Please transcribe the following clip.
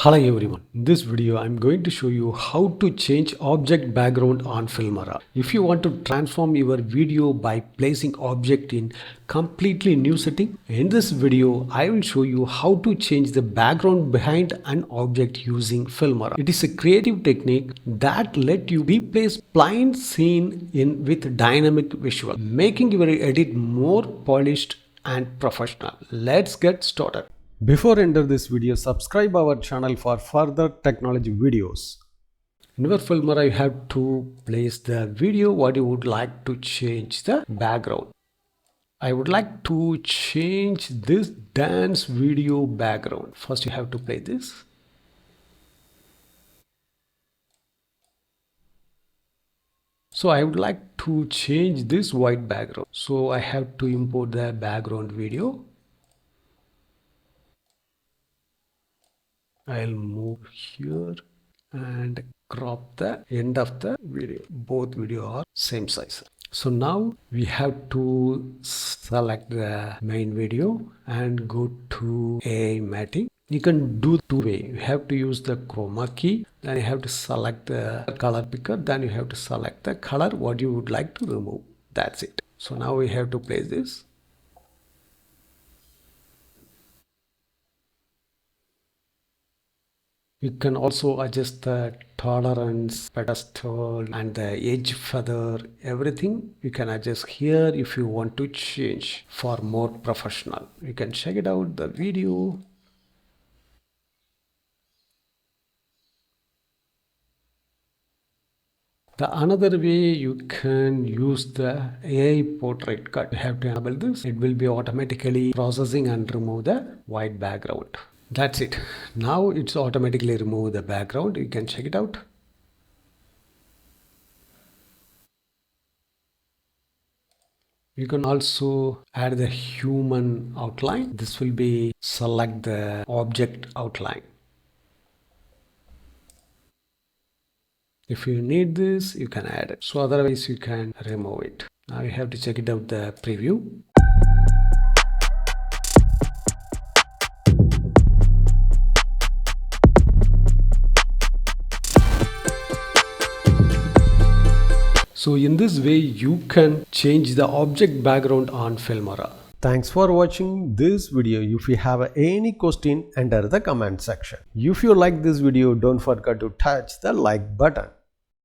Hello everyone. In this video I'm going to show you how to change object background on Filmora. If you want to transform your video by placing object in completely new setting, in this video I will show you how to change the background behind an object using Filmora. It is a creative technique that let you replace plain scene in with dynamic visual, making your edit more polished and professional. Let's get started. Before enter this video, subscribe our channel for further technology videos. In your Filmora, you have to place the video what you would like to change the background. I would like to change this dance video background. First you have to play this. So I would like to change this white background. So I have to import the background video. I'll move here and crop the end of the video. Both video are same size. So now we have to select the main video and go to AI matting. You can do two way. You have to use the chroma key, then you have to select the color picker, then you have to select the color what you would like to remove. That's it. So now we have to place this. You can also adjust the tolerance, pedestal and the edge feather, everything you can adjust here if you want to change for more professional. You can check it out the video. The another way you can use the AI portrait cut. You have to enable this. It will be automatically processing and remove the white background. That's it. Now it's automatically remove the background. You can check it out. You can also add the human outline. This will be select the object outline. If you need this, you can add it. So otherwise you can remove it. Now you have to check it out the preview. So in this way you can change the object background on Filmora. Thanks for watching this video. If you have any question, enter the comment section. If you like this video, don't forget to touch the like button.